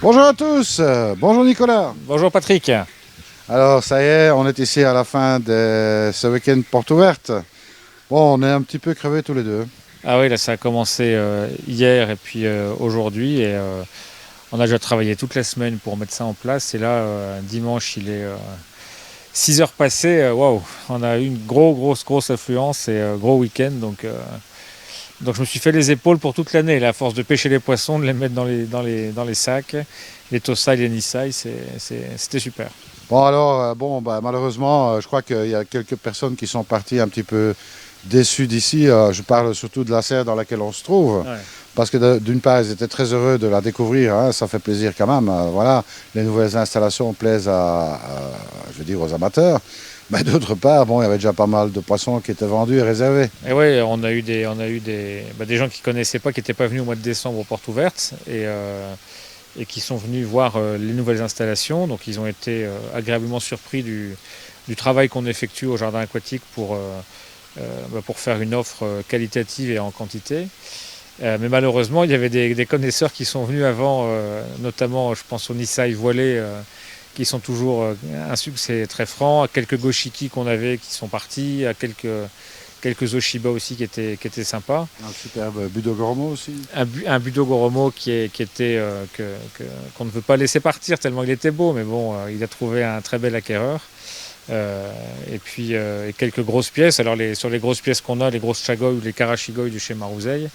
Bonjour à tous, bonjour Nicolas. Bonjour Patrick. Alors ça y est, on est ici à la fin de ce week-end porte ouverte. Bon, on est un petit peu crevés tous les deux. Ah oui, là ça a commencé hier et puis aujourd'hui et on a déjà travaillé toute la semaine pour mettre ça en place et là dimanche il est 6 heures passées, waouh, on a eu une grosse affluence et gros week-end donc je me suis fait les épaules pour toute l'année, là, à force de pêcher les poissons, de les mettre dans les sacs, les tosai, les nisai, c'était super. Bon alors, malheureusement, je crois qu'il y a quelques personnes qui sont parties un petit peu déçues d'ici. Je parle surtout de la serre dans laquelle on se trouve. Ouais. Parce que d'une part, ils étaient très heureux de la découvrir, hein, ça fait plaisir quand même. Voilà, les nouvelles installations plaisent je veux dire, aux amateurs. Mais d'autre part, bon, il y avait déjà pas mal de poissons qui étaient vendus et réservés. Et oui, on a eu des gens qui ne connaissaient pas, qui n'étaient pas venus au mois de décembre aux portes ouvertes et qui sont venus voir les nouvelles installations. Donc ils ont été agréablement surpris du travail qu'on effectue au jardin aquatique pour faire une offre qualitative et en quantité. Mais malheureusement, il y avait des connaisseurs qui sont venus avant, notamment je pense aux nisai voilés, qui sont toujours un succès très franc, à quelques goshiki qu'on avait qui sont partis, à quelques oshiba aussi qui étaient sympas. Un superbe budogoromo aussi. Un budogoromo qu'on ne veut pas laisser partir tellement il était beau, mais bon, il a trouvé un très bel acquéreur. Et puis quelques grosses pièces. Alors sur les grosses pièces qu'on a, les grosses chagoi ou les karashigoi de chez Maruzei,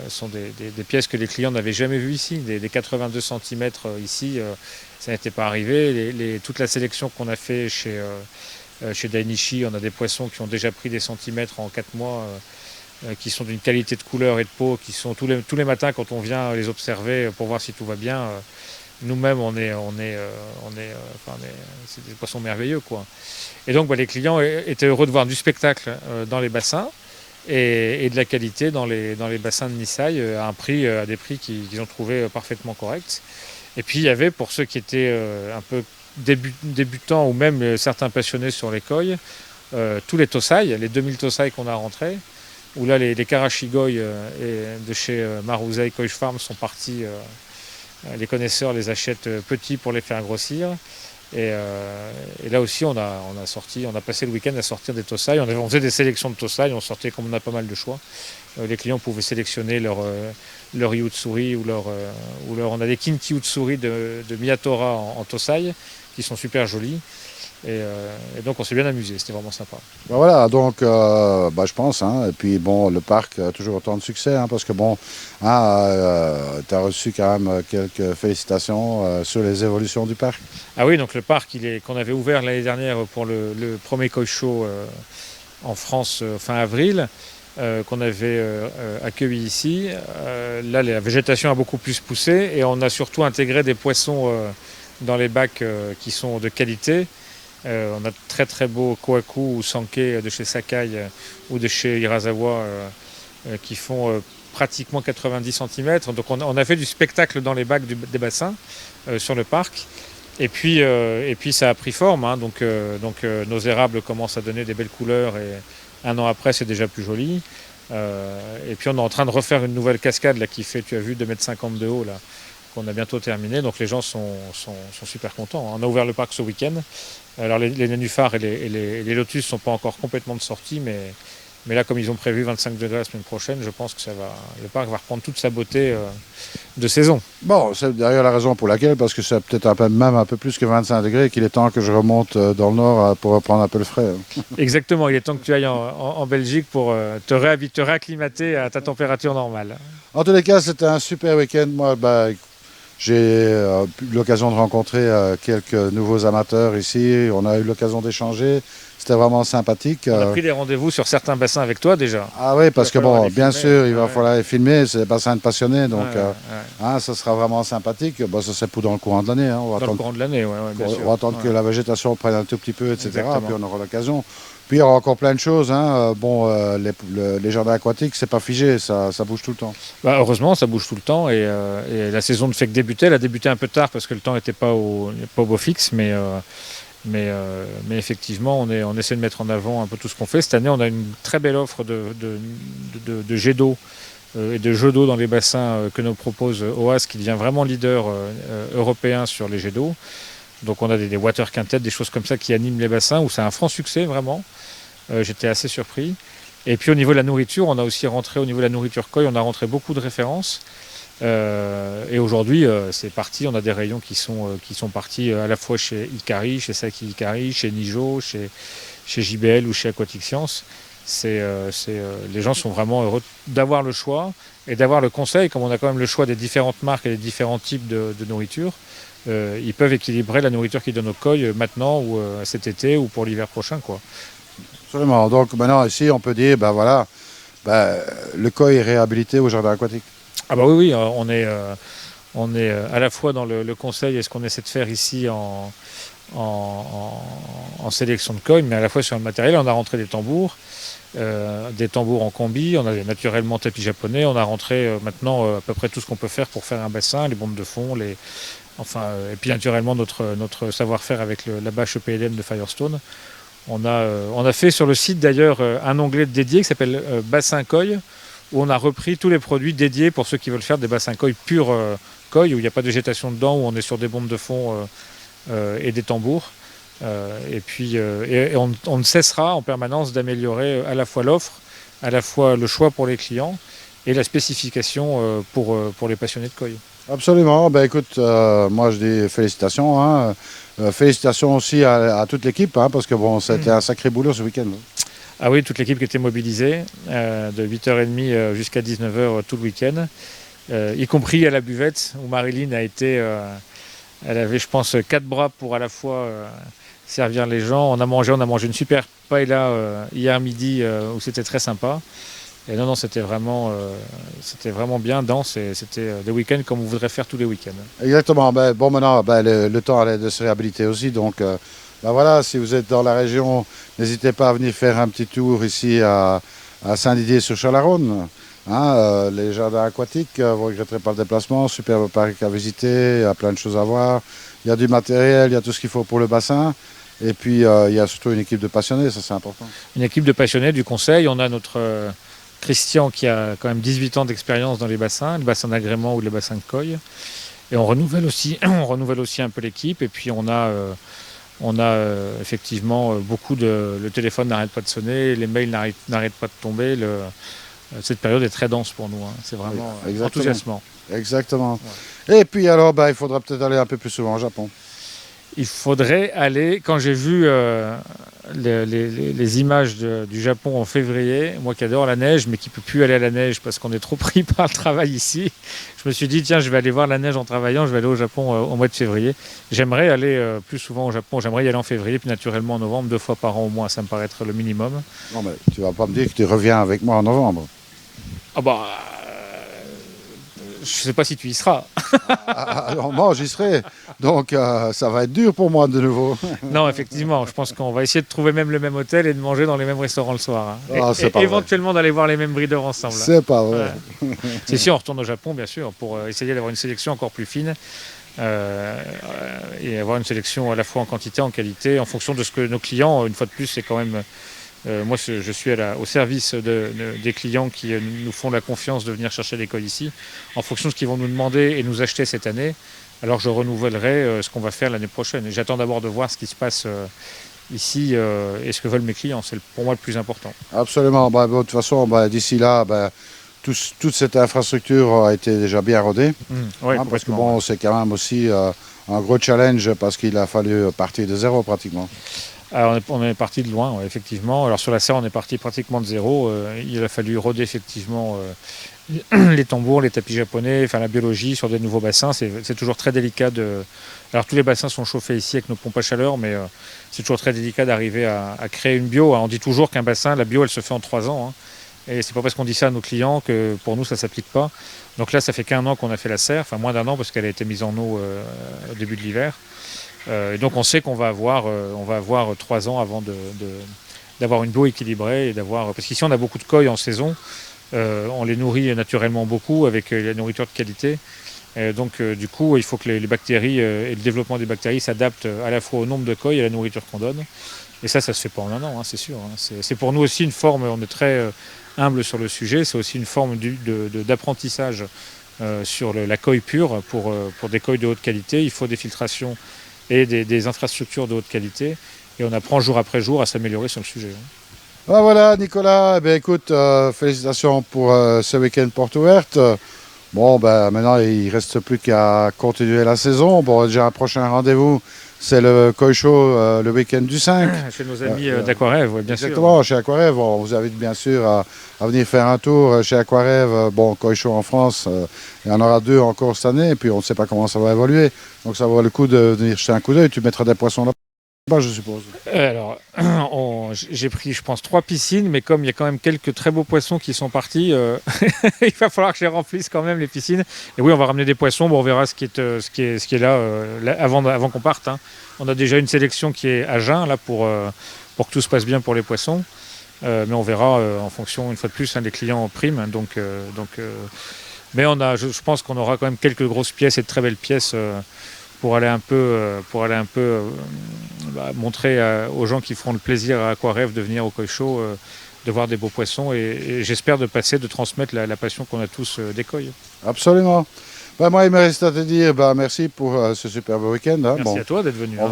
sont des pièces que les clients n'avaient jamais vues ici. Des 82 cm ici, ça n'était pas arrivé. Toute la sélection qu'on a fait chez Dainichi, on a des poissons qui ont déjà pris des centimètres en 4 mois, qui sont d'une qualité de couleur et de peau, qui sont tous les matins quand on vient les observer pour voir si tout va bien. Nous-mêmes, c'est des poissons merveilleux, quoi. Et donc, les clients étaient heureux de voir du spectacle dans les bassins et de la qualité dans les bassins de nisai à des prix qu'ils ont trouvé parfaitement corrects. Et puis, il y avait, pour ceux qui étaient un peu débutants ou même certains passionnés sur les koi, tous les tosai, les 2000 tosai qu'on a rentrés, où là, les karashigoi de chez Maruzei Koi Farm sont partis. Les connaisseurs les achètent petits pour les faire grossir. Et là aussi, on a passé le week-end à sortir des tosai. On faisait des sélections de tosai, on sortait comme on a pas mal de choix. Les clients pouvaient sélectionner leur Yutsuri ou on a des Kinki Utsuri de Miyatora en tosai qui sont super jolis. Et donc on s'est bien amusé, c'était vraiment sympa. Voilà, donc je pense, hein, et puis bon, le parc a toujours autant de succès, hein, parce que bon, tu as reçu quand même quelques félicitations sur les évolutions du parc. Ah oui, donc le parc qu'on avait ouvert l'année dernière pour le premier Koi Show en France fin avril, qu'on avait accueilli ici. Là, la végétation a beaucoup plus poussé et on a surtout intégré des poissons dans les bacs qui sont de qualité. On a de très beaux kohaku ou sanke de chez Sakai ou de chez Hirasawa qui font pratiquement 90 cm. Donc on a fait du spectacle dans les bacs des bassins sur le parc. Et puis ça a pris forme, hein. Donc nos érables commencent à donner des belles couleurs et un an après c'est déjà plus joli. Et puis on est en train de refaire une nouvelle cascade là, qui fait, tu as vu, 2,50 m de haut là, qu'on a bientôt terminé. Donc les gens sont super contents. On a ouvert le parc ce week-end. Alors les nénuphars et les lotus ne sont pas encore complètement de sortie, mais là comme ils ont prévu 25 degrés la semaine prochaine, je pense que le parc va reprendre toute sa beauté de saison. Bon, c'est d'ailleurs la raison pour laquelle, parce que c'est peut-être même un peu plus que 25 degrés, qu'il est temps que je remonte dans le nord pour reprendre un peu le frais. Exactement, il est temps que tu ailles en Belgique pour te réacclimater à ta température normale. En tous les cas, c'était un super week-end. Moi, j'ai eu l'occasion de rencontrer quelques nouveaux amateurs ici. On a eu l'occasion d'échanger. C'était vraiment sympathique. On a pris des rendez-vous sur certains bassins avec toi déjà. Ah oui, parce que bon, bien sûr, il va ouais. falloir les filmer. C'est des bassins de passionnés, donc ouais. ça sera vraiment sympathique. Bon, ça c'est pour dans le courant de l'année. Hein. Dans le courant de l'année, bien sûr. On va attendre que la végétation prenne un tout petit peu, etc. Exactement. Puis on aura l'occasion. Puis il y aura encore plein de choses. Hein. Les jardins aquatiques, c'est pas figé, ça bouge tout le temps. Heureusement, ça bouge tout le temps et la saison ne fait que débuter. Elle a débuté un peu tard parce que le temps n'était pas au beau fixe, mais Mais effectivement, on essaie de mettre en avant un peu tout ce qu'on fait. Cette année, on a une très belle offre de jets d'eau et de jeux d'eau dans les bassins que nous propose OAS, qui devient vraiment leader européen sur les jets d'eau. Donc on a des water quintet, des choses comme ça qui animent les bassins, où c'est un franc succès vraiment. J'étais assez surpris. Et puis au niveau de la nourriture, on a aussi rentré, au niveau de la nourriture koi, on a rentré beaucoup de références. Et aujourd'hui, c'est parti. On a des rayons qui sont partis à la fois chez Ikari, chez Saki Ikari, chez Nijo, chez JBL ou chez Aquatic Science. Les gens sont vraiment heureux d'avoir le choix et d'avoir le conseil. Comme on a quand même le choix des différentes marques et des différents types de nourriture, ils peuvent équilibrer la nourriture qu'ils donnent au koi maintenant ou cet été ou pour l'hiver prochain, quoi. Absolument. Donc maintenant, ici, on peut dire, le koi est réhabilité au jardin aquatique. Ah bah oui, on est à la fois dans le conseil et ce qu'on essaie de faire ici en sélection de koi, mais à la fois sur le matériel. On a rentré des tambours en combi, on a naturellement tapis japonais, on a rentré maintenant à peu près tout ce qu'on peut faire pour faire un bassin, les bombes de fond, et puis naturellement notre savoir-faire avec la bâche EPLM de Firestone. On a fait sur le site d'ailleurs un onglet dédié qui s'appelle Bassin Koi, où on a repris tous les produits dédiés pour ceux qui veulent faire des bassins koi purs koi, où il n'y a pas de végétation dedans, où on est sur des bombes de fond et des tambours. Et on ne cessera en permanence d'améliorer à la fois l'offre, à la fois le choix pour les clients et la spécification pour les passionnés de koi. Absolument. Ben écoute, moi je dis félicitations, hein. Félicitations aussi à toute l'équipe, hein, parce que bon, c'était un sacré boulot ce week-end. Ah oui, toute l'équipe qui était mobilisée, de 8h30 jusqu'à 19h tout le week-end, y compris à la buvette, où Marilyn elle avait je pense 4 bras pour à la fois servir les gens. On a mangé une super paella hier midi, où c'était très sympa. Et non, c'était vraiment bien dense, et c'était des week-ends comme on voudrait faire tous les week-ends. Exactement. Bon, maintenant, le temps allait de se réhabiliter aussi. Donc, voilà, si vous êtes dans la région, n'hésitez pas à venir faire un petit tour ici à Saint-Didier-sur-Chalaronne. Hein, les jardins aquatiques, vous ne regretterez pas le déplacement. Superbe parc à visiter, il y a plein de choses à voir. Il y a du matériel, il y a tout ce qu'il faut pour le bassin. Et puis, il y a surtout une équipe de passionnés, ça c'est important. Une équipe de passionnés du conseil. On a notre Christian qui a quand même 18 ans d'expérience dans les bassins d'agrément ou les bassins de koi. Et on renouvelle aussi un peu l'équipe. Et puis on a effectivement le téléphone n'arrête pas de sonner, les mails n'arrêtent pas de tomber. Cette période est très dense pour nous, hein. C'est vraiment enthousiasmant. Exactement. Ouais. Et puis alors, il faudra peut-être aller un peu plus souvent au Japon. Il faudrait aller, quand j'ai vu les images du Japon en février, moi qui adore la neige, mais qui ne peut plus aller à la neige parce qu'on est trop pris par le travail ici, je me suis dit, tiens, je vais aller voir la neige en travaillant, je vais aller au Japon au mois de février. J'aimerais aller plus souvent au Japon, j'aimerais y aller en février, puis naturellement en novembre, 2 fois par an au moins, ça me paraît être le minimum. Non, mais tu vas pas me dire que tu reviens avec moi en novembre. Ah bah... je sais pas si tu y seras. Alors moi, j'y serai. Donc, ça va être dur pour moi de nouveau. Non, effectivement. Je pense qu'on va essayer de trouver même le même hôtel et de manger dans les mêmes restaurants le soir. Hein. Et éventuellement d'aller voir les mêmes breeders ensemble. C'est pas vrai. Ouais. C'est si on retourne au Japon, bien sûr, pour essayer d'avoir une sélection encore plus fine. Et avoir une sélection à la fois en quantité, en qualité, en fonction de ce que nos clients, une fois de plus, c'est quand même... moi, je suis au service des clients qui nous font la confiance de venir chercher les koi ici. En fonction de ce qu'ils vont nous demander et nous acheter cette année, alors je renouvellerai ce qu'on va faire l'année prochaine. Et j'attends d'abord de voir ce qui se passe ici et ce que veulent mes clients. C'est pour moi le plus important. Absolument. De toute façon, d'ici là, toute cette infrastructure a été déjà bien rodée. Ouais, parce que bon, c'est quand même aussi un gros challenge parce qu'il a fallu partir de zéro pratiquement. Alors on est parti de loin, ouais, effectivement. Alors sur la serre, on est parti pratiquement de zéro. Il a fallu roder effectivement les tambours, les tapis japonais, la biologie sur des nouveaux bassins. C'est toujours très délicat Alors tous les bassins sont chauffés ici avec nos pompes à chaleur, mais c'est toujours très délicat d'arriver à créer une bio. On dit toujours qu'un bassin, la bio, elle se fait en 3 ans. Hein. Et c'est pas parce qu'on dit ça à nos clients que pour nous ça s'applique pas. Donc là, ça fait qu'1 an qu'on a fait la serre, moins d'1 an parce qu'elle a été mise en eau au début de l'hiver. Et donc on sait qu'on va avoir 3 ans avant d'avoir une bio équilibrée et parce qu'ici on a beaucoup de koi en saison. On les nourrit naturellement beaucoup avec la nourriture de qualité. Et donc, du coup, il faut que les bactéries et le développement des bactéries s'adaptent à la fois au nombre de koi et à la nourriture qu'on donne. Et ça se fait pas en un an, hein, c'est sûr. Hein. C'est pour nous aussi une forme, on est très humble sur le sujet, c'est aussi une forme d'apprentissage sur la koi pure. Pour des koi de haute qualité, il faut des filtrations et des infrastructures de haute qualité. Et on apprend jour après jour à s'améliorer sur le sujet. Hein. Ah, voilà, Nicolas, eh bien, écoute, félicitations pour ce week-end porte ouverte. Bon, ben, maintenant, il ne reste plus qu'à continuer la saison. Bon, déjà, un prochain rendez-vous, c'est le Koi Show le week-end du 5. Chez nos amis d'Aquarève, bien sûr. Exactement, chez Aquarève. On vous invite bien sûr à venir faire un tour chez Aquarève. Bon, Koi Show en France, il y en aura 2 encore cette année, et puis on ne sait pas comment ça va évoluer. Donc ça vaut le coup de venir jeter un coup d'œil. Tu mettras des poissons là-bas, je suppose. Alors, j'ai pris, je pense, 3 piscines, mais comme il y a quand même quelques très beaux poissons qui sont partis, il va falloir que je les remplisse quand même, les piscines. Et oui, on va ramener des poissons, bon, on verra ce qui est là, avant qu'on parte. Hein. On a déjà une sélection qui est à jeun, là, pour que tout se passe bien pour les poissons. Mais on verra en fonction, une fois de plus, hein, des clients priment. Mais je pense qu'on aura quand même quelques grosses pièces et de très belles pièces pour aller un peu, montrer aux gens qui feront le plaisir à Aquarève de venir au Koi Show, de voir des beaux poissons et j'espère de transmettre la passion qu'on a tous des koi. Absolument. Ben, moi, il me reste à te dire merci pour ce superbe week-end. Hein. Merci à toi d'être venu. On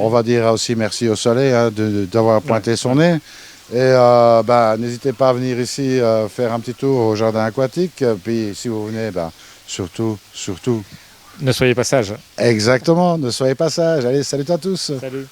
va dire aussi merci au soleil hein, d'avoir pointé son nez. Et n'hésitez pas à venir ici faire un petit tour au jardin aquatique. Puis si vous venez, surtout, ne soyez pas sages. Exactement, ne soyez pas sages. Allez, salut à tous. Salut.